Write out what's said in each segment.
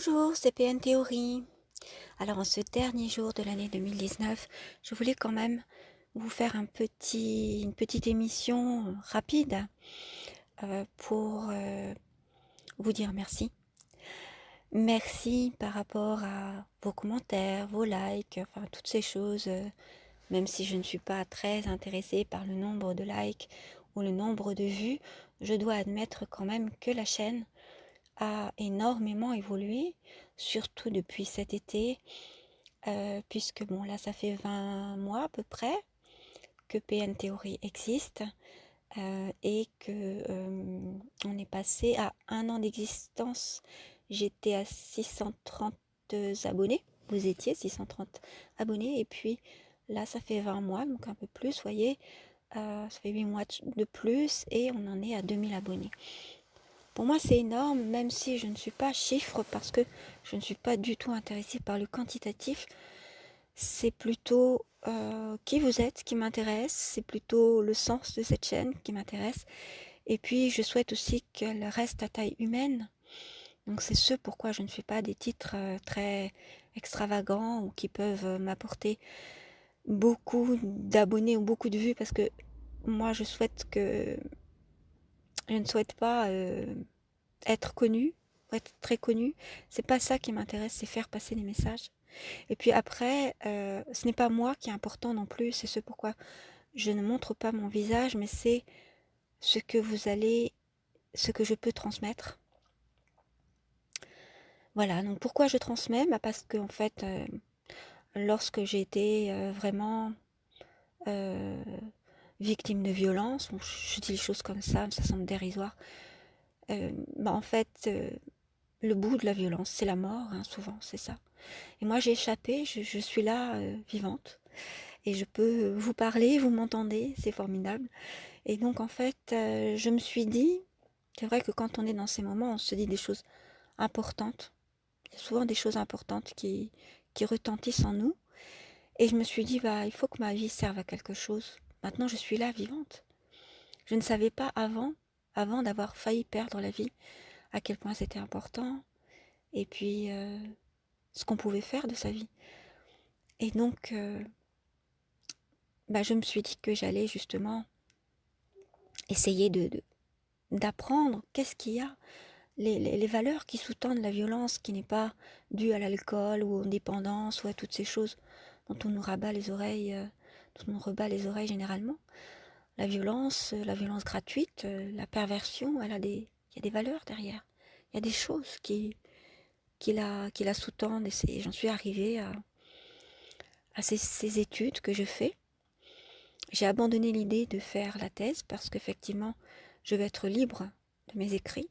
Bonjour, c'est PN Théorie. Alors en ce dernier jour de l'année 2019, je voulais quand même vous faire une petite émission rapide pour vous dire merci. Merci par rapport à vos commentaires, vos likes, enfin toutes ces choses, même si je ne suis pas très intéressée par le nombre de likes ou le nombre de vues, je dois admettre quand même que la chaîne a énormément évolué, surtout depuis cet été, puisque bon là ça fait 20 mois à peu près que PN Theory existe et que on est passé à un an d'existence. J'étais à 630 abonnés, vous étiez 630 abonnés, et puis là ça fait 20 mois, donc un peu plus, vous voyez, ça fait 8 mois de plus et on en est à 2000 abonnés. Pour moi, c'est énorme, même si je ne suis pas chiffre, parce que je ne suis pas du tout intéressée par le quantitatif. C'est plutôt qui vous êtes qui m'intéresse, c'est plutôt le sens de cette chaîne qui m'intéresse. Et puis, je souhaite aussi qu'elle reste à taille humaine. Donc, c'est ce pourquoi je ne fais pas des titres très extravagants ou qui peuvent m'apporter beaucoup d'abonnés ou beaucoup de vues, parce que moi, je ne souhaite pas être connu, être très connu, c'est pas ça qui m'intéresse, c'est faire passer des messages. Et puis après, ce n'est pas moi qui est important non plus, c'est ce pourquoi je ne montre pas mon visage, mais c'est ce que je peux transmettre. Voilà, donc pourquoi je transmets? Parce que en fait, lorsque j'ai été vraiment euh, victime de violence, bon, je dis les choses comme ça semble dérisoire, en fait, le bout de la violence, c'est la mort, hein, souvent, c'est ça. Et moi, j'ai échappé, je suis là, vivante, et je peux vous parler, vous m'entendez, c'est formidable. Et donc, en fait, je me suis dit, c'est vrai que quand on est dans ces moments, on se dit des choses importantes. Il y a souvent des choses importantes qui retentissent en nous. Et je me suis dit, bah, il faut que ma vie serve à quelque chose. Maintenant, je suis là, vivante. Je ne savais pas avant d'avoir failli perdre la vie, à quel point c'était important. Et puis, ce qu'on pouvait faire de sa vie. Et donc, je me suis dit que j'allais justement essayer d'apprendre qu'est-ce qu'il y a, les valeurs qui sous-tendent la violence, qui n'est pas due à l'alcool ou aux dépendances ou à toutes ces choses dont on nous rabat les oreilles, dont on nous rebat les oreilles généralement. La violence gratuite, la perversion, il y a des valeurs derrière. Il y a des choses qui la sous-tendent, et j'en suis arrivée à ces études que je fais. J'ai abandonné l'idée de faire la thèse parce qu'effectivement, je veux être libre de mes écrits.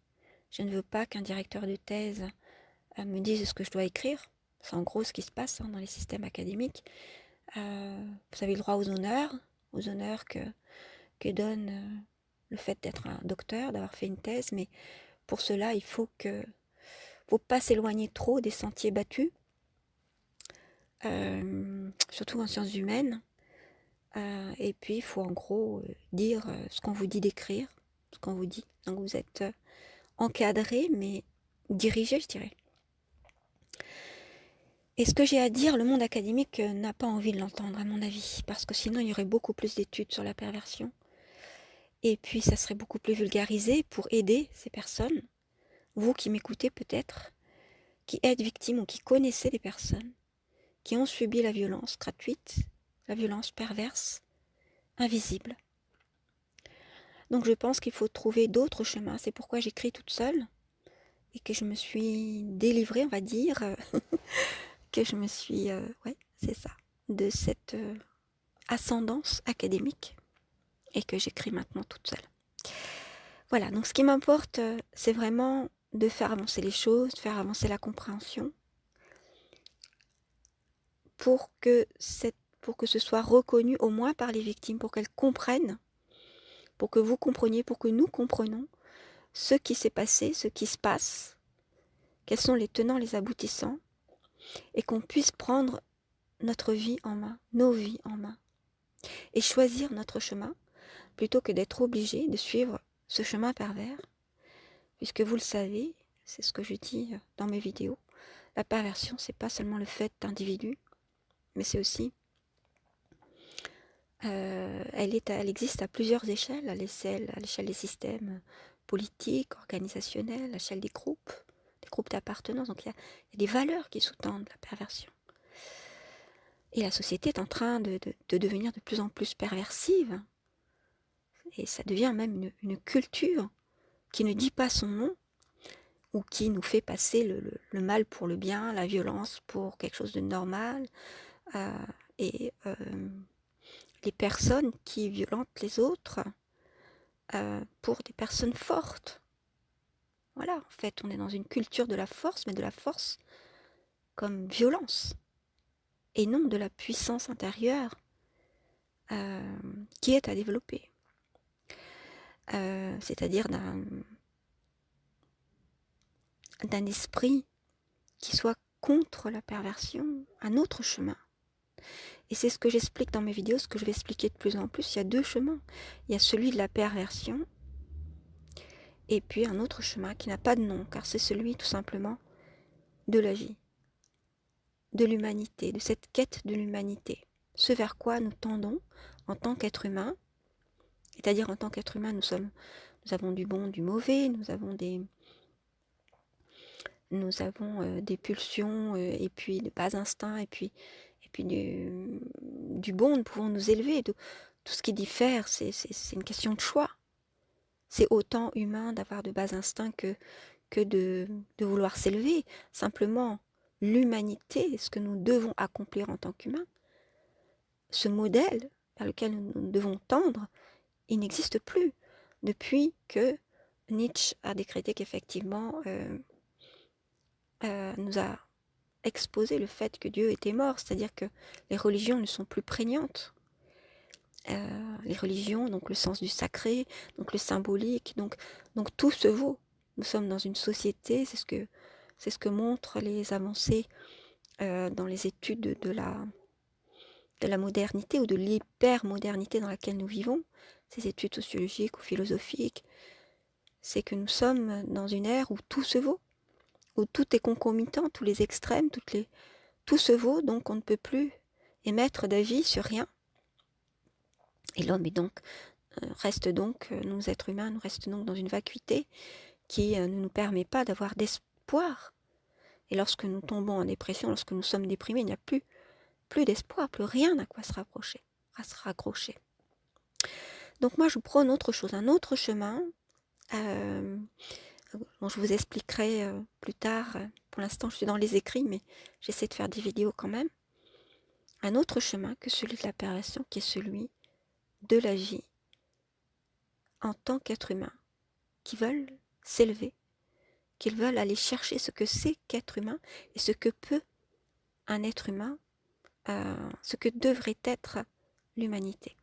Je ne veux pas qu'un directeur de thèse me dise ce que je dois écrire. C'est en gros ce qui se passe dans les systèmes académiques. Vous avez le droit aux honneurs que donne le fait d'être un docteur, d'avoir fait une thèse, mais pour cela, il faut pas s'éloigner trop des sentiers battus, surtout en sciences humaines. Et puis, il faut en gros dire ce qu'on vous dit d'écrire, ce qu'on vous dit. Donc, vous êtes encadré, mais dirigé, je dirais. Et ce que j'ai à dire, le monde académique n'a pas envie de l'entendre, à mon avis, parce que sinon, il y aurait beaucoup plus d'études sur la perversion. Et puis, ça serait beaucoup plus vulgarisé pour aider ces personnes, vous qui m'écoutez peut-être, qui êtes victimes ou qui connaissez des personnes qui ont subi la violence gratuite, la violence perverse, invisible. Donc je pense qu'il faut trouver d'autres chemins. C'est pourquoi j'écris toute seule et que je me suis délivrée, on va dire, que je me suis, ouais, c'est ça, de cette ascendance académique et que j'écris maintenant toute seule. Voilà, donc ce qui m'importe, c'est vraiment de faire avancer les choses, de faire avancer la compréhension pour que ce soit reconnu au moins par les victimes, pour qu'elles comprennent, pour que vous compreniez, pour que nous comprenions ce qui s'est passé, ce qui se passe, quels sont les tenants, les aboutissants, et qu'on puisse prendre notre vie en main, nos vies en main, et choisir notre chemin, plutôt que d'être obligé de suivre ce chemin pervers, puisque vous le savez, c'est ce que je dis dans mes vidéos, La perversion, c'est pas seulement le fait d'individus, mais c'est aussi, elle existe à plusieurs échelles, à l'échelle des systèmes politiques, organisationnels, à l'échelle des groupes d'appartenance. Donc il y a des valeurs qui sous-tendent la perversion. Et la société est en train de devenir de plus en plus perversive. Et ça devient même une culture qui ne dit pas son nom, ou qui nous fait passer le mal pour le bien, la violence pour quelque chose de normal, et les personnes qui violentent les autres pour des personnes fortes. Voilà, en fait, on est dans une culture de la force, mais de la force comme violence, et non de la puissance intérieure qui est à développer. C'est-à-dire d'un esprit qui soit contre la perversion, un autre chemin. Et c'est ce que j'explique dans mes vidéos, ce que je vais expliquer de plus en plus. Il y a deux chemins. Il y a celui de la perversion, et puis un autre chemin qui n'a pas de nom, car c'est celui tout simplement de la vie, de l'humanité, de cette quête de l'humanité. Ce vers quoi nous tendons en tant qu'être humain, c'est-à-dire en tant qu'être humain, nous avons du bon, du mauvais, nous avons des pulsions, et puis de bas instincts, et puis du bon, nous pouvons nous élever. Tout ce qui diffère, c'est une question de choix. C'est autant humain d'avoir de bas instincts que de vouloir s'élever. Simplement, l'humanité, ce que nous devons accomplir en tant qu'humains, ce modèle vers lequel nous devons tendre, il n'existe plus depuis que Nietzsche a décrété qu'effectivement nous a exposé le fait que Dieu était mort, c'est-à-dire que les religions ne sont plus prégnantes. Les religions, donc le sens du sacré, donc le symbolique, donc tout se vaut. Nous sommes dans une société, c'est ce que montrent les avancées dans les études de la modernité ou de l'hypermodernité dans laquelle nous vivons, ces études sociologiques ou philosophiques, c'est que nous sommes dans une ère où tout se vaut, où tout est concomitant, tous les extrêmes, tout se vaut, donc on ne peut plus émettre d'avis sur rien. Et l'homme est donc reste donc, nous êtres humains, nous restons donc dans une vacuité qui ne nous permet pas d'avoir d'espoir. Et lorsque nous tombons en dépression, lorsque nous sommes déprimés, il n'y a plus d'espoir, plus rien à quoi se raccrocher. Donc moi je prône autre chose, un autre chemin, dont je vous expliquerai plus tard. Pour l'instant je suis dans les écrits, mais j'essaie de faire des vidéos quand même. Un autre chemin que celui de la perversion, qui est celui de la vie en tant qu'être humain, qui veulent s'élever, qu'ils veulent aller chercher ce que c'est qu'être humain et ce que peut un être humain, ce que devrait être l'humanité.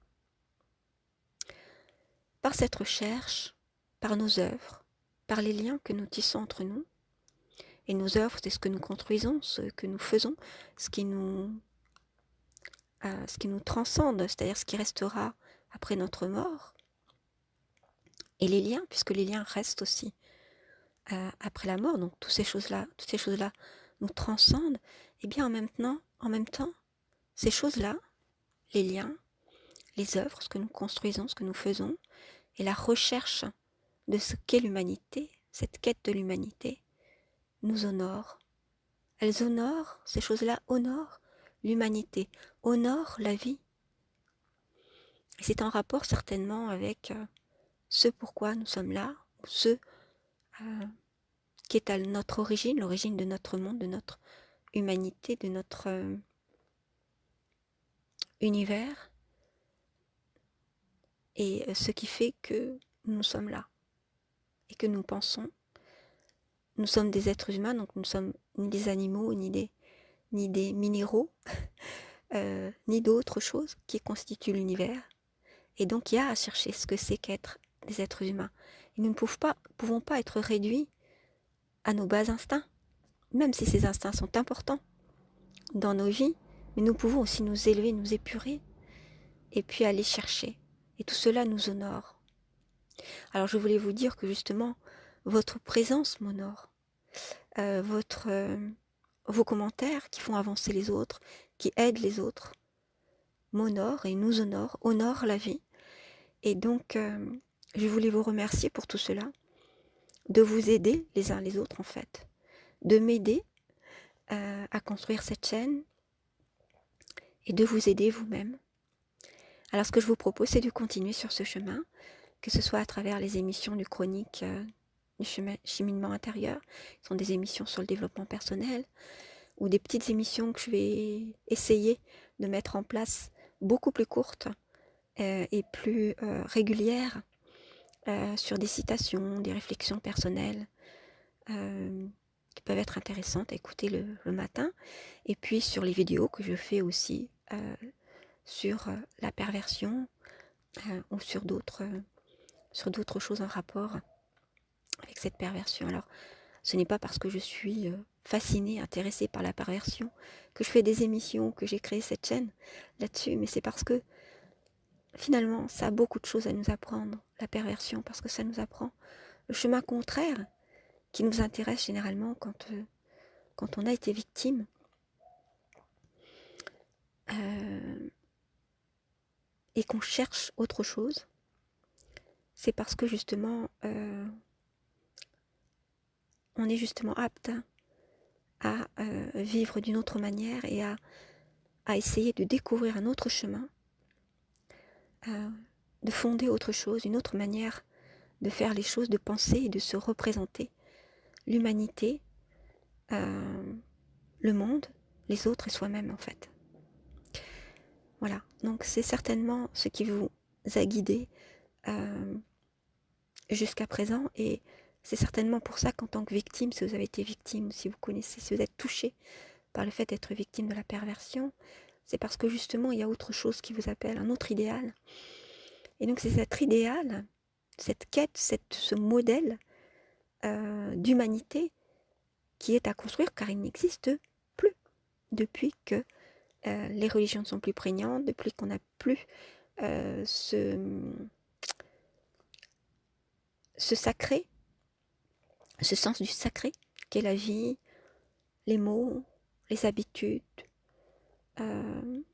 Par cette recherche, par nos œuvres, par les liens que nous tissons entre nous, et nos œuvres, c'est ce que nous construisons, ce que nous faisons, ce qui nous transcende, c'est-à-dire ce qui restera après notre mort, et les liens, puisque les liens restent aussi après la mort, donc toutes ces choses-là nous transcendent, et bien en même temps, ces choses-là, les liens, les œuvres, ce que nous construisons, ce que nous faisons, et la recherche de ce qu'est l'humanité, cette quête de l'humanité, nous honorent. Elles honorent, ces choses-là honorent l'humanité, honorent la vie. Et c'est en rapport certainement avec ce pourquoi nous sommes là, ou ce qui est à notre origine, l'origine de notre monde, de notre humanité, de notre univers, et ce qui fait que nous sommes là, et que nous pensons. Nous sommes des êtres humains, donc nous ne sommes ni des animaux, ni des minéraux, ni d'autres choses qui constituent l'univers. Et donc il y a à chercher ce que c'est qu'être des êtres humains. Et nous ne pouvons pas être réduits à nos bas instincts, même si ces instincts sont importants dans nos vies, mais nous pouvons aussi nous élever, nous épurer, et puis aller chercher. Et tout cela nous honore. Alors je voulais vous dire que justement, votre présence m'honore. vos commentaires qui font avancer les autres, qui aident les autres, m'honorent et nous honorent la vie. Et donc, je voulais vous remercier pour tout cela, de vous aider les uns les autres en fait, de m'aider à construire cette chaîne et de vous aider vous-même. Alors ce que je vous propose, c'est de continuer sur ce chemin, que ce soit à travers les émissions du chronique du cheminement intérieur, qui sont des émissions sur le développement personnel, ou des petites émissions que je vais essayer de mettre en place, beaucoup plus courtes et plus régulières, sur des citations, des réflexions personnelles, qui peuvent être intéressantes à écouter le matin, et puis sur les vidéos que je fais aussi sur la perversion ou sur d'autres choses en rapport avec cette perversion. Alors, ce n'est pas parce que je suis fascinée, intéressée par la perversion que je fais des émissions, que j'ai créé cette chaîne là-dessus, mais c'est parce que finalement, ça a beaucoup de choses à nous apprendre, la perversion, parce que ça nous apprend le chemin contraire qui nous intéresse généralement quand on a été victime. Et qu'on cherche autre chose, c'est parce que justement, on est justement apte à vivre d'une autre manière et à essayer de découvrir un autre chemin, de fonder autre chose, une autre manière de faire les choses, de penser et de se représenter l'humanité, le monde, les autres et soi-même en fait. Voilà, donc c'est certainement ce qui vous a guidé jusqu'à présent, et c'est certainement pour ça qu'en tant que victime, si vous avez été victime, si vous connaissez, si vous êtes touché par le fait d'être victime de la perversion, c'est parce que justement il y a autre chose qui vous appelle, un autre idéal. Et donc c'est cet idéal, cette quête, ce modèle d'humanité qui est à construire, car il n'existe plus depuis que les religions ne sont plus prégnantes, depuis qu'on n'a plus ce sacré, ce sens du sacré qu'est la vie, les mots, les habitudes. Nous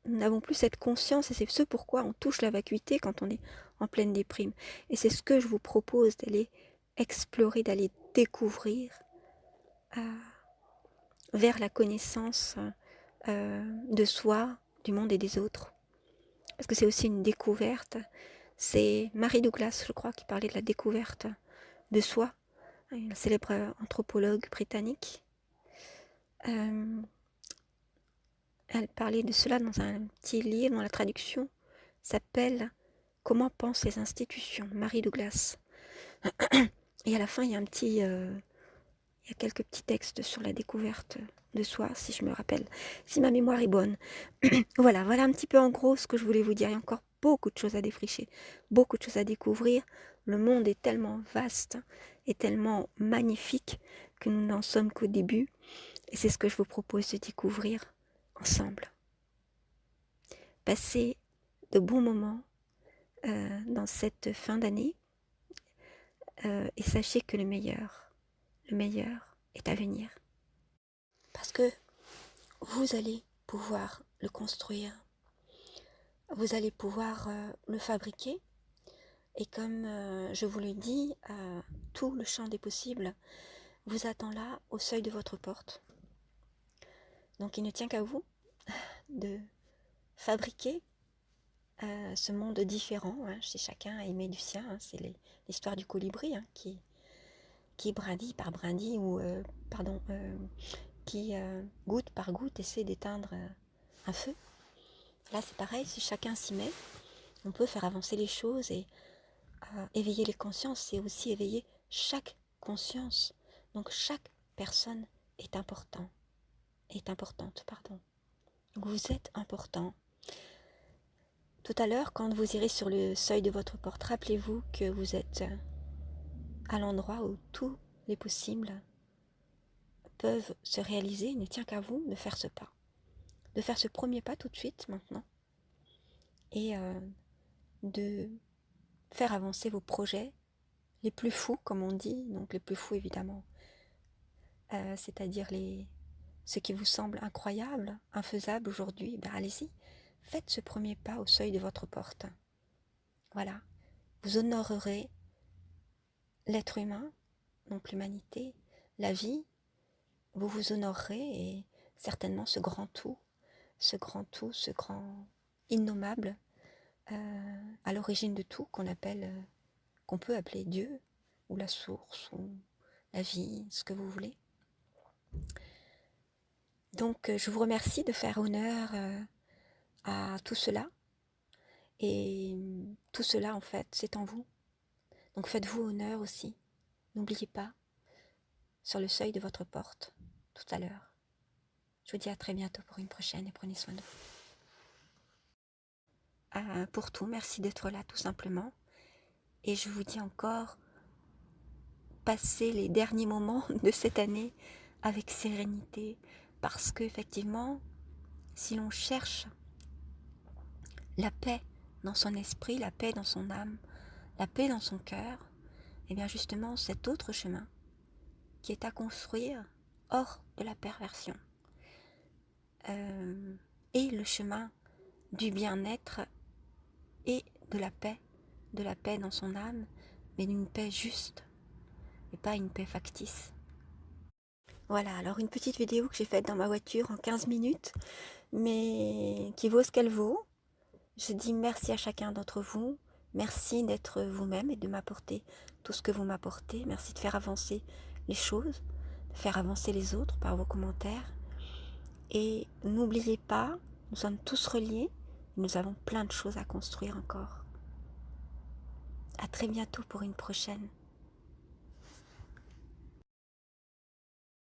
n'avons plus cette conscience, et c'est ce pourquoi on touche la vacuité quand on est en pleine déprime. Et c'est ce que je vous propose, d'aller explorer, d'aller découvrir vers la connaissance de soi, du monde et des autres. Parce que c'est aussi une découverte. C'est Mary Douglas, je crois, qui parlait de la découverte de soi, une célèbre anthropologue britannique. Elle parlait de cela dans un petit livre dont la traduction s'appelle « Comment pensent les institutions ?» Mary Douglas. Et à la fin, il y a il y a quelques petits textes sur la découverte de soi, si je me rappelle, si ma mémoire est bonne. voilà un petit peu en gros ce que je voulais vous dire. Il y a encore beaucoup de choses à défricher, beaucoup de choses à découvrir. Le monde est tellement vaste et tellement magnifique que nous n'en sommes qu'au début. Et c'est ce que je vous propose de découvrir ensemble. Passez de bons moments dans cette fin d'année et sachez que le meilleur est à venir. Parce que vous allez pouvoir le construire, vous allez pouvoir le fabriquer, et comme je vous le dis, tout le champ des possibles vous attend là, au seuil de votre porte. Donc il ne tient qu'à vous de fabriquer ce monde différent, chez chacun à aimer du sien, c'est l'histoire du colibri qui brindille par brindille, ou qui goutte par goutte essaie d'éteindre un feu. Là c'est pareil, si chacun s'y met, on peut faire avancer les choses et éveiller les consciences, c'est aussi éveiller chaque conscience. Donc chaque personne est importante. Donc vous êtes important. Tout à l'heure, quand vous irez sur le seuil de votre porte, rappelez-vous que vous êtes à l'endroit où tous les possibles peuvent se réaliser. Il ne tient qu'à vous de faire ce pas. De faire ce premier pas tout de suite, maintenant. Et de faire avancer vos projets les plus fous, comme on dit. Donc les plus fous, évidemment, c'est-à-dire ce qui vous semble incroyable, infaisable aujourd'hui, ben allez-y, faites ce premier pas au seuil de votre porte. Voilà, vous honorerez l'être humain, donc l'humanité, la vie, vous vous honorerez et certainement ce grand tout, ce grand innommable, à l'origine de tout qu'on peut appeler Dieu, ou la source, ou la vie, ce que vous voulez. Donc je vous remercie de faire honneur à tout cela, et tout cela en fait c'est en vous. Donc faites-vous honneur aussi, n'oubliez pas, sur le seuil de votre porte, tout à l'heure. Je vous dis à très bientôt pour une prochaine et prenez soin de vous. Pour tout, merci d'être là tout simplement. Et je vous dis encore, passez les derniers moments de cette année avec sérénité, parce qu'effectivement, si l'on cherche la paix dans son esprit, la paix dans son âme, la paix dans son cœur, et bien justement cet autre chemin qui est à construire hors de la perversion, est le chemin du bien-être et de la paix dans son âme, mais d'une paix juste et pas une paix factice. Voilà, alors une petite vidéo que j'ai faite dans ma voiture en 15 minutes, mais qui vaut ce qu'elle vaut. Je dis merci à chacun d'entre vous, merci d'être vous-même et de m'apporter tout ce que vous m'apportez, merci de faire avancer les choses, de faire avancer les autres par vos commentaires. Et n'oubliez pas, nous sommes tous reliés, nous avons plein de choses à construire encore. À très bientôt pour une prochaine.